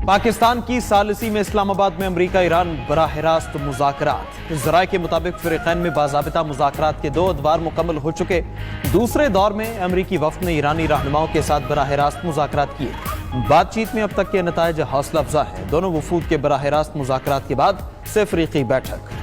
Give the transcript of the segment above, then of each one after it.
پاکستان کی ثالثی میں اسلام آباد میں امریکہ ایران براہ راست مذاکرات۔ ذرائع کے مطابق فریقین میں باضابطہ مذاکرات کے 2 ادوار مکمل ہو چکے۔ دوسرے دور میں امریکی وفد نے ایرانی رہنماؤں کے ساتھ براہ راست مذاکرات کیے۔ بات چیت میں اب تک کے نتائج حوصلہ افزا ہیں۔ دونوں وفود کے براہ راست مذاکرات کے بعد سے افریقی بیٹھک۔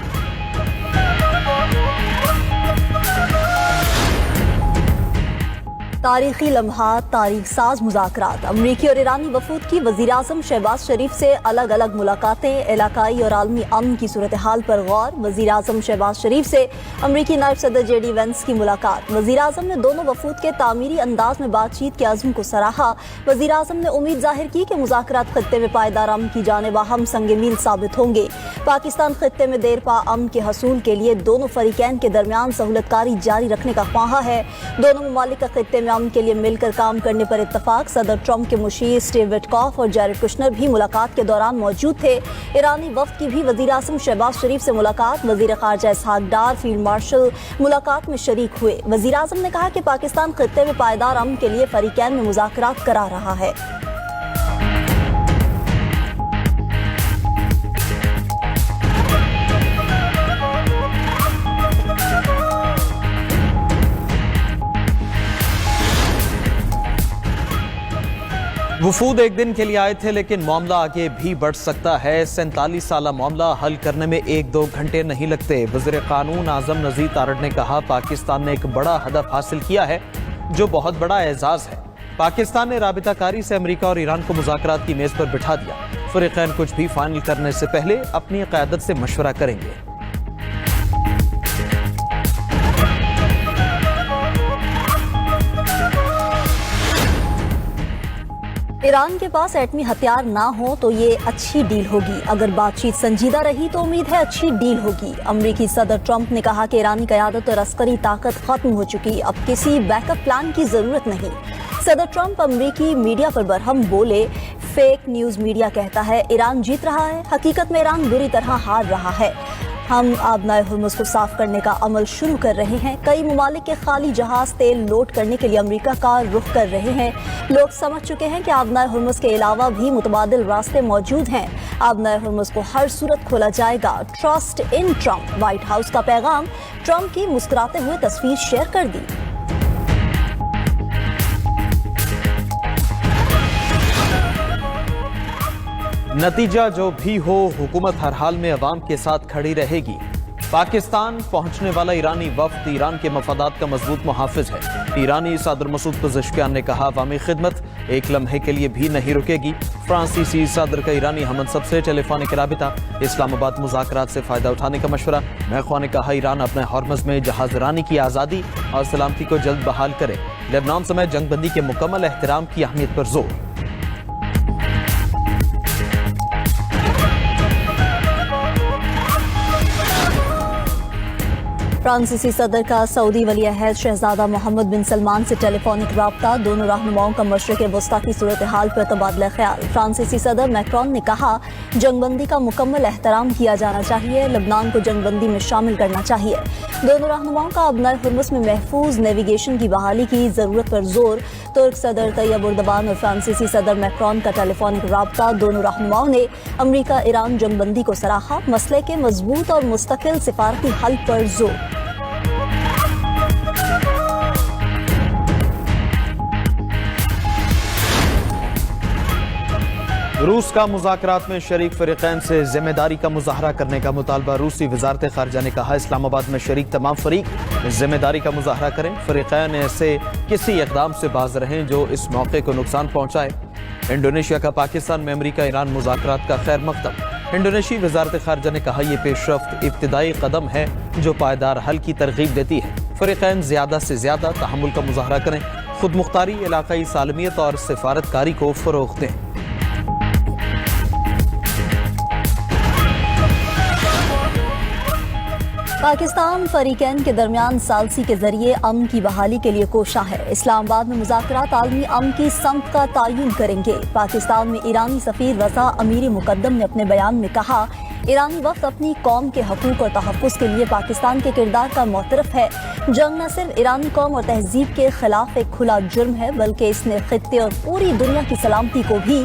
تاریخی لمحات، تاریخ ساز مذاکرات۔ امریکی اور ایرانی وفود کی وزیراعظم شہباز شریف سے الگ الگ ملاقاتیں، علاقائی اور عالمی امن کی صورتحال پر غور۔ وزیراعظم شہباز شریف سے امریکی نائب صدر جے ڈی وینس کی ملاقات۔ وزیراعظم نے دونوں وفود کے تعمیری انداز میں بات چیت کے عزم کو سراہا۔ وزیراعظم نے امید ظاہر کی کہ مذاکرات خطے میں پائیدار امن کی جانب اہم سنگ میل ثابت ہوں گے۔ پاکستان خطے میں دیر پا امن کے حصول کے لیے دونوں فریقین کے درمیان سہولت کاری جاری رکھنے کا خواہاں ہے۔ دونوں ممالک کا خطے میں امن کے لیے مل کر کام کرنے پر اتفاق۔ صدر ٹرمپ کے مشیر اسٹیو وٹکاف اور جیرڈ کشنر بھی ملاقات کے دوران موجود تھے۔ ایرانی وفد کی بھی وزیراعظم شہباز شریف سے ملاقات۔ وزیر خارجہ اسحاق ڈار، فیلڈ مارشل ملاقات میں شریک ہوئے۔ وزیراعظم نے کہا کہ پاکستان خطے میں پائیدار امن کے لیے فریقین میں مذاکرات کرا رہا ہے۔ وفود ایک دن کے لیے آئے تھے لیکن معاملہ آگے بھی بڑھ سکتا ہے۔ 47 سالہ معاملہ حل کرنے میں 1-2 گھنٹے نہیں لگتے۔ وزیر قانون اعظم نذیر تارڑ نے کہا پاکستان نے ایک بڑا ہدف حاصل کیا ہے جو بہت بڑا اعزاز ہے۔ پاکستان نے رابطہ کاری سے امریکہ اور ایران کو مذاکرات کی میز پر بٹھا دیا۔ فریقین کچھ بھی فائنل کرنے سے پہلے اپنی قیادت سے مشورہ کریں گے۔ ایران کے پاس ایٹمی ہتھیار نہ ہو تو یہ اچھی ڈیل ہوگی۔ اگر بات چیت سنجیدہ رہی تو امید ہے اچھی ڈیل ہوگی۔ امریکی صدر ٹرمپ نے کہا کہ ایرانی قیادت اور عسکری طاقت ختم ہو چکی، اب کسی بیک اپ پلان کی ضرورت نہیں۔ صدر ٹرمپ امریکی میڈیا پر برہم بولے، فیک نیوز میڈیا کہتا ہے ایران جیت رہا ہے، حقیقت میں ایران بری طرح ہار رہا ہے۔ ہم آبنائے ہرمز کو صاف کرنے کا عمل شروع کر رہے ہیں۔ کئی ممالک کے خالی جہاز تیل لوڈ کرنے کے لیے امریکہ کا رخ کر رہے ہیں۔ لوگ سمجھ چکے ہیں کہ آبنائے ہرمز کے علاوہ بھی متبادل راستے موجود ہیں۔ آبنائے ہرمز کو ہر صورت کھولا جائے گا۔ Trust in Trump. White House کا پیغام۔ ٹرمپ کی مسکراتے ہوئے تصویر شیئر کر دی۔ نتیجہ جو بھی ہو، حکومت ہر حال میں عوام کے ساتھ کھڑی رہے گی۔ پاکستان پہنچنے والا ایرانی وفد ایران کے مفادات کا مضبوط محافظ ہے۔ ایرانی صدر مسعود پزشکیان نے کہا عوامی خدمت ایک لمحے کے لیے بھی نہیں رکے گی۔ فرانسیسی صدر کا ایرانی ہم منصب سے ٹیلی فونک رابطہ۔ اسلام آباد مذاکرات سے فائدہ اٹھانے کا مشورہ۔ میخواہ نے کہا ایران اپنے ہرمز میں جہاز رانی کی آزادی اور سلامتی کو جلد بحال کرے۔ لبنان سمیت جنگ بندی کے مکمل احترام کی اہمیت پر زور۔ فرانسیسی صدر کا سعودی ولی عہد شہزادہ محمد بن سلمان سے ٹیلی فونک رابطہ۔ دونوں رہنماؤں کا مشرق وسطیٰ کی صورتحال پر تبادلہ خیال۔ فرانسیسی صدر میکرون نے کہا جنگ بندی کا مکمل احترام کیا جانا چاہیے، لبنان کو جنگ بندی میں شامل کرنا چاہیے۔ دونوں رہنماؤں کا آبنائے ہرمز میں محفوظ نیویگیشن کی بحالی کی ضرورت پر زور۔ ترک صدر طیب اردوان اور فرانسیسی صدر میکرون کا ٹیلی فونک رابطہ۔ دونوں رہنماؤں نے امریکہ ایران جنگ بندی کو سراہا، مسئلے کے مضبوط اور مستقل سفارتی حل پر زور۔ روس کا مذاکرات میں شریک فریقین سے ذمہ داری کا مظاہرہ کرنے کا مطالبہ۔ روسی وزارت خارجہ نے کہا اسلام آباد میں شریک تمام فریق ذمہ داری کا مظاہرہ کریں۔ فریقین ایسے کسی اقدام سے باز رہیں جو اس موقع کو نقصان پہنچائے۔ انڈونیشیا کا پاکستان میں امریکہ ایران مذاکرات کا خیر مقدم۔ انڈونیشی وزارت خارجہ نے کہا یہ پیش رفت ابتدائی قدم ہے جو پائیدار حل کی ترغیب دیتی ہے۔ فریقین زیادہ سے زیادہ تحمل کا مظاہرہ کریں، خود مختاری، علاقائی سالمیت اور سفارتکاری کو فروغ دیں۔ پاکستان فریقین کے درمیان ثالثی کے ذریعے امن کی بحالی کے لیے کوشاں ہے۔ اسلام آباد میں مذاکرات عالمی امن کی سمت کا تعین کریں گے۔ پاکستان میں ایرانی سفیر رضا امیر مقدم نے اپنے بیان میں کہا ایرانی وفد اپنی قوم کے حقوق اور تحفظ کے لیے پاکستان کے کردار کا معترف ہے۔ جنگ نہ صرف ایرانی قوم اور تہذیب کے خلاف ایک کھلا جرم ہے بلکہ اس نے خطے اور پوری دنیا کی سلامتی کو بھی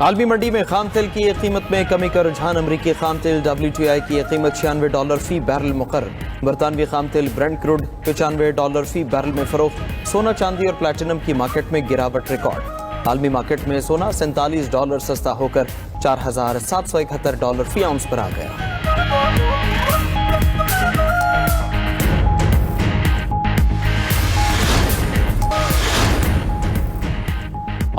عالمی منڈی میں خام تیل کی قیمت میں کمی کا رجحان، امریکی خام تیل WTI کی قیمت $96 فی بیرل مقرر، برطانوی خام تیل برنٹ کروڈ $95 فی بیرل میں فروخت، سونا چاندی اور پلیٹینم کی مارکیٹ میں گراوٹ ریکارڈ، عالمی مارکیٹ میں سونا $47 سستا ہو کر $4771 فی اونس پر آ گیا۔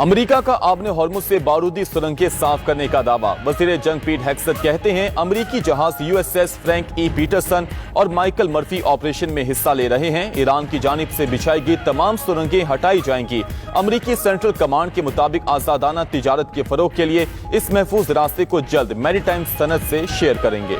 امریکہ کا آبن ہارمز سے بارودی سرنگیں صاف کرنے کا دعویٰ، وزیر جنگ پیٹ ہیگسٹ کہتے ہیں امریکی جہاز USS فرینک ای پیٹرسن اور مائیکل مرفی آپریشن میں حصہ لے رہے ہیں، ایران کی جانب سے بچھائی گئی تمام سرنگیں ہٹائی جائیں گی۔ امریکی سینٹرل کمانڈ کے مطابق آزادانہ تجارت کے فروغ کے لیے اس محفوظ راستے کو جلد میری ٹائم صنعت سے شیئر کریں گے۔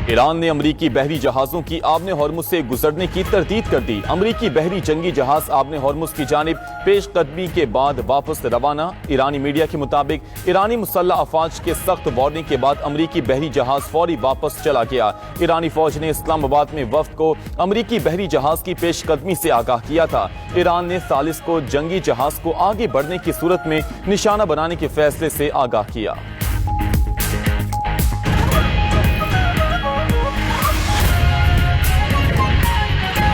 ایران نے امریکی بحری جہازوں کی آبن ہارمز سے گزرنے کی تردید کر دی۔ امریکی بحری جنگی جہاز آبن ہارمز کی جانب پیش قدمی کے بعد واپس روانہ۔ ایرانی میڈیا کے مطابق ایرانی مسلح افواج کے سخت وارننگ کے بعد امریکی بحری جہاز فوری واپس چلا گیا۔ ایرانی فوج نے اسلام آباد میں وفد کو امریکی بحری جہاز کی پیش قدمی سے آگاہ کیا تھا۔ ایران نے ثالث کو جنگی جہاز کو آگے بڑھنے کی صورت میں نشانہ بنانے کے فیصلے سے آگاہ کیا۔